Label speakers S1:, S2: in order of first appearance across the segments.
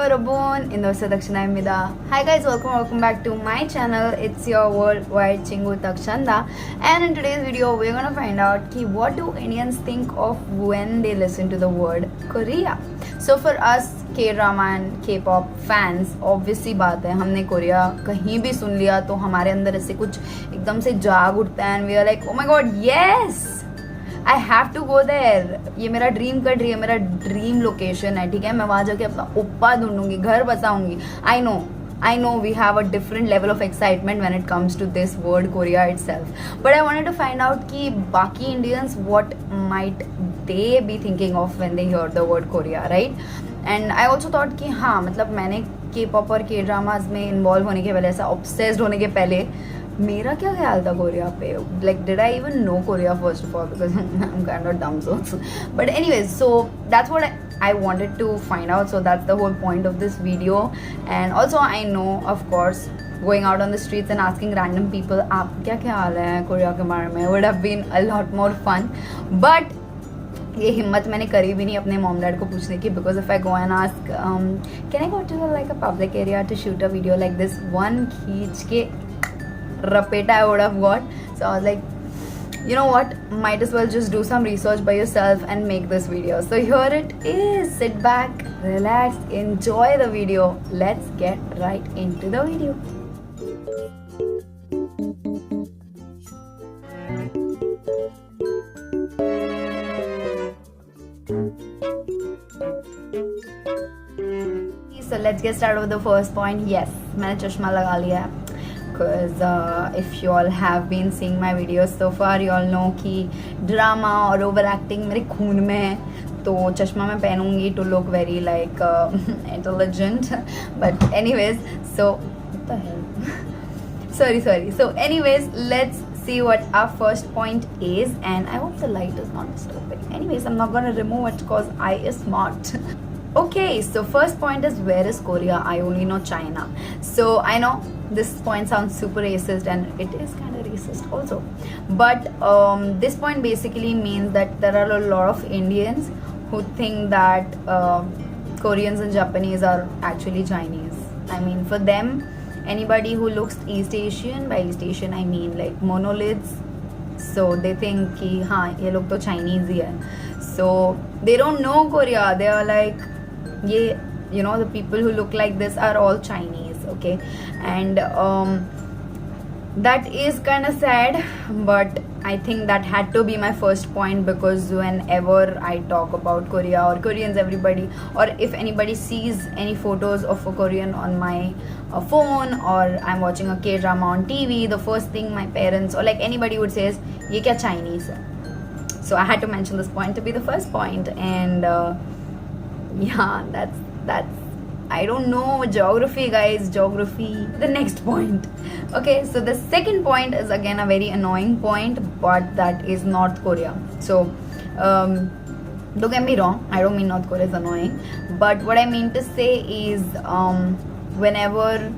S1: 여러분, 인도에서 닥션아입니다. Hi guys, welcome back to my channel. It's your worldwide Chingu Dakshanda. And in today's video, we're gonna find out ki what do Indians think of when they listen to the word Korea. So for us K-drama and K-pop fans, obviously बात है, हमने Korea कहीं भी सुन लिया तो हमारे अंदर ऐसे कुछ एकदम से जाग उठता है and we are like, oh my god, yes! I have to go there. ये मेरा ड्रीम कंट्री है, मेरा ड्रीम लोकेशन है, ठीक है. मैं वहाँ जाके अपना ओप्पा ढूंढूंगी, घर बसाऊंगी. I know we have a different level of excitement when it comes to this word Korea itself. But I wanted to find out कि बाकी Indians what might they be thinking of when they hear the word Korea, right? And I also thought कि हाँ, मतलब मैंने K-pop और K-dramas में involve होने के पहले, ऐसा ऑब्सेस्ड होने के पहले मेरा क्या ख्याल था कोरिया पे. Like did I even know Korea first of all because I am kind of dumb so. But anyways, so that's what I wanted to find out. So that's the whole point of this video. And also I know, of course, going out on the streets and asking random people आप क्या ख्याल है Korea के बारे में would have been a lot more fun. But ये हिम्मत मैंने करी भी नहीं अपने मॉम डैड को पूछने की, because if I go and ask can I go to like a public area to shoot a video like this, one खींच के rapeta I would have got. So I was like, you know what, might as well just do some research by yourself and make this video. So here it is. Sit back, relax, enjoy the video. Let's get right into the video. So let's get started with the first point. Yes, मैंने चश्मा लगा लिया है. Because if you all have been seeing my videos so far, you all know कि drama और over acting मेरे खून में है, तो चश्मा मैं पहनूंगी to look very like intelligent. But anyways, so what the hell? sorry. So anyways, let's see what our first point is. And I hope the light is not disturbing. Anyways, I'm not gonna remove it because I is smart. Okay, so first point is, where is Korea? I only know China. So I know this point sounds super racist, and it is kind of racist also. But this point basically means that there are a lot of Indians who think that Koreans and Japanese are actually Chinese. I mean, for them, anybody who looks East Asian, by East Asian I mean like monoliths, so they think कि हाँ ये लोग तो Chinese ही है. So they don't know Korea. They are like, ये you know, the people who look like this are all Chinese, okay? And that is kind of sad, but I think that had to be my first point, because whenever I talk about Korea or Koreans, everybody, or if anybody sees any photos of a Korean on my phone, or I'm watching a K-drama on TV, the first thing my parents or like anybody would say is, ये क्या Chinese है? So I had to mention this point to be the first point. And yeah, that's I don't know, geography guys, geography. The next point. Okay, so the second point is again a very annoying point, but that is North Korea. So don't get me wrong, I don't mean North Korea is annoying, but what I mean to say is whenever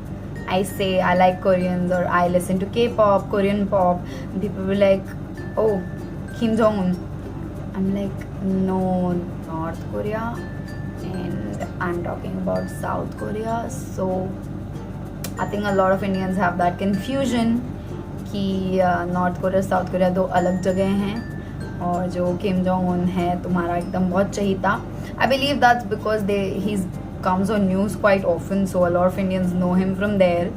S1: I say I like Koreans or I listen to K-pop, Korean pop, people will be like, oh, Kim Jong-un. I'm like, no, North Korea, and I'm talking about South Korea. So I think a lot of Indians have that confusion कि North Korea, South Korea दो अलग जगह हैं, और जो Kim Jong Un है तुम्हारा एकदम बहुत चहीता. I believe that's because he comes on news quite often, so a lot of Indians know him from there,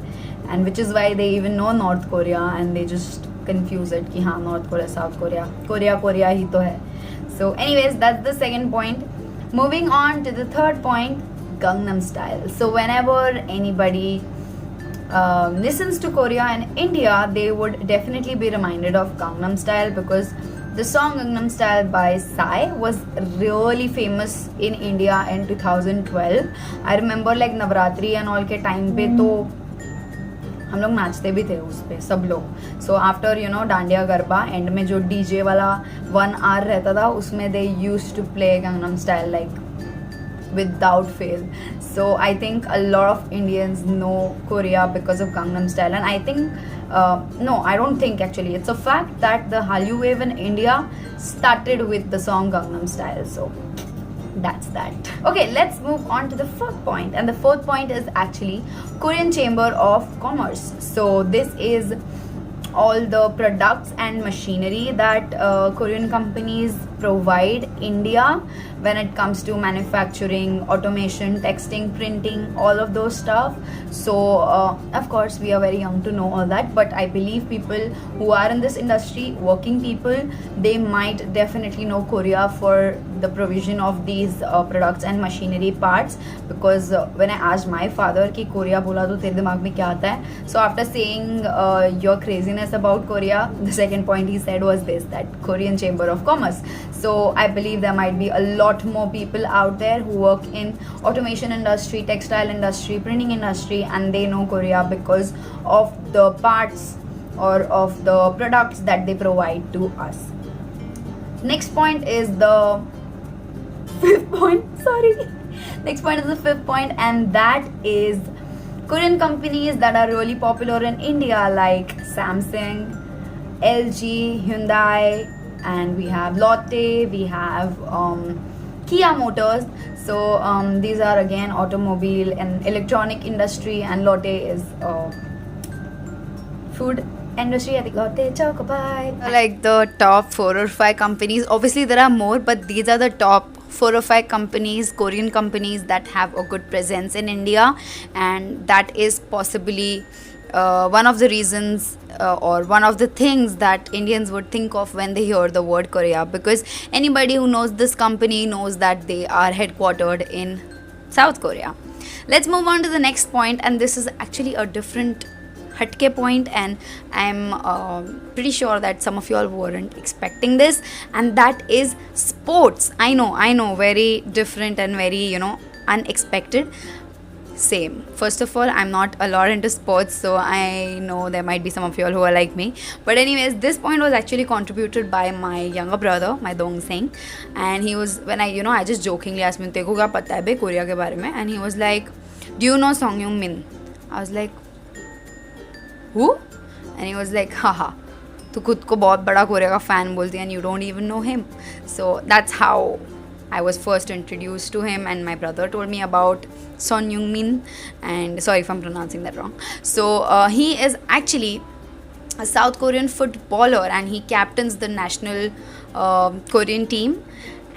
S1: and which is why they even know North Korea, and they just confuse it कि हाँ North Korea, South Korea, Korea ही तो है. So anyways, that's the second point. Moving on to the third point, Gangnam Style. So whenever anybody listens to Korea and India, they would definitely be reminded of Gangnam Style, because the song Gangnam Style by Psy was really famous in India in 2012. I remember like Navratri and all के time पे तो हम लोग नाचते भी थे उस पे सब लोग. So after you know dandiya garba end में जो डीजे वाला 1 hour रहता था, उसमें they used to play Gangnam Style like without fail. So I think a lot of Indians know Korea because of Gangnam Style, and I think no, I don't think, actually it's a fact that the Hallyu wave in India started with the song Gangnam Style. So That's that. Okay, let's move on to the fourth point, and the fourth point is actually Korean Chamber of Commerce. So this is all the products and machinery that Korean companies provide India when it comes to manufacturing, automation, texting, printing, all of those stuff. So of course we are very young to know all that, but I believe people who are in this industry, working people, they might definitely know Korea for the provision of these products and machinery parts. Because when I asked my father कि Korea बोला तो तेरे दिमाग में क्या आता है, so after saying your craziness about Korea, the second point he said was this, that Korean Chamber of Commerce. So I believe there might be a lot more people out there who work in automation industry, textile industry, printing industry, and they know Korea because of the parts or of the products that they provide to us. Next point is the fifth point. Sorry. Next point is the fifth point, and that is Korean companies that are really popular in India, like Samsung, LG, Hyundai, and we have Lotte, we have Kia Motors. So these are again automobile and electronic industry, and Lotte is food industry. I think Lotte, Chocobite. Like the top 4 or 5 companies. Obviously there are more, but these are the top 4 or 5 companies, Korean companies, that have a good presence in India, and that is possibly one of the reasons or one of the things that Indians would think of when they hear the word Korea, because anybody who knows this company knows that they are headquartered in South Korea. Let's move on to the next point, and this is actually a different hatke point, and I'm pretty sure that some of you all weren't expecting this, and that is sports. I know, very different and very, unexpected. Same. First of all, I'm not a lot into sports, so I know there might be some of you all who are like me. But anyways, this point was actually contributed by my younger brother, my Dong Singh, and he was, when I just jokingly asked him, "Teko kya pata hai be Korea ke bare mein?" And he was like, "Do you know Song Young Min?" I was like, "Who?" And he was like, "Haha, tu khud ko bahut bada Korea ka fan bolti hai and you don't even know him." So that's how I was first introduced to him, and my brother told me about Son Young Min, and sorry if I'm pronouncing that wrong. So he is actually a South Korean footballer, and he captains the national Korean team,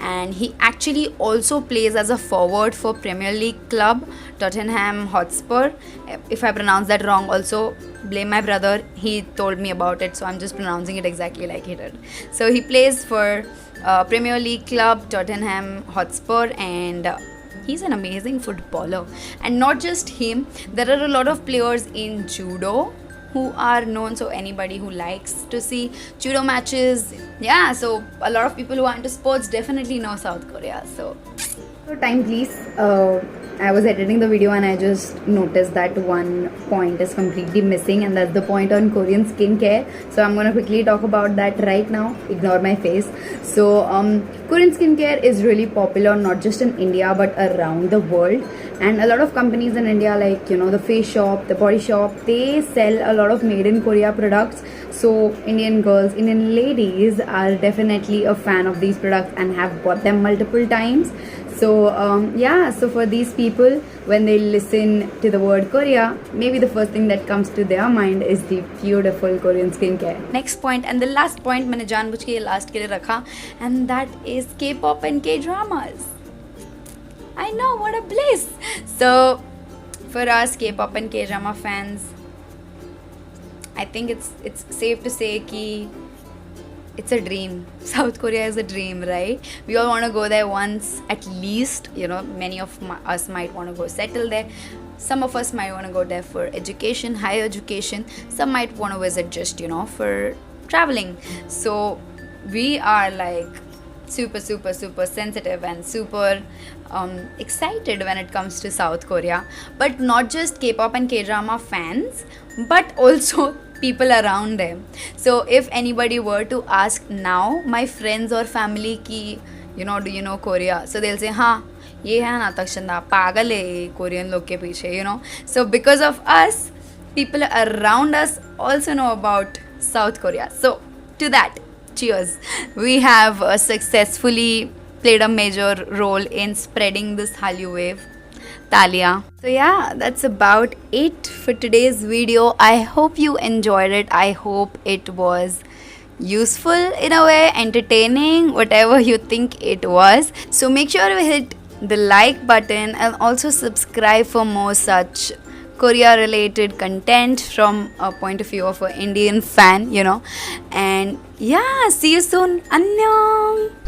S1: and he actually also plays as a forward for Premier League club Tottenham Hotspur. If I pronounce that wrong, also blame my brother. He told me about it, so I'm just pronouncing it exactly like he did. So he plays for Premier League club Tottenham Hotspur, and he's an amazing footballer. And not just him, there are a lot of players in judo who are known, so anybody who likes to see judo matches, yeah, so a lot of people who are into sports definitely know South Korea. So time please. I was editing the video and I just noticed that one point is completely missing, and that's the point on Korean skincare. So I'm gonna quickly talk about that right now. Ignore my face. So Korean skincare is really popular not just in India but around the world, and a lot of companies in India, like the Face Shop, the Body Shop, they sell a lot of made in Korea products. So Indian girls, Indian ladies are definitely a fan of these products and have bought them multiple times. So so for these people, when they listen to the word Korea, maybe the first thing that comes to their mind is the beautiful Korean skincare. Next point, and the last point मैंने जानबूझ के ये last के लिए रखा, and that is K-pop and K-dramas. I know, what a bliss. So for us K-pop and K-drama fans, I think it's safe to say कि it's a dream. South Korea is a dream, right? We all want to go there once at least. Many of us might want to go settle there. Some of us might want to go there for education, higher education. Some might want to visit just, for traveling. So we are like super sensitive and super excited when it comes to South Korea. But not just K-pop and K-drama fans, but also people around them. So if anybody were to ask now my friends or family ki, do you know Korea? So they'll say, हाँ ये है नाटक चंदा, पागल है Korean लोग के पीछे, So because of us, people around us also know about South Korea. So to that, cheers. We have successfully played a major role in spreading this Hallyu wave. Talia. So yeah, that's about it for today's video. I hope you enjoyed it. I hope it was useful in a way, entertaining, whatever you think it was. So make sure to hit the like button and also subscribe for more such Korea related content from a point of view of an Indian fan, And yeah, see you soon. Annyeong.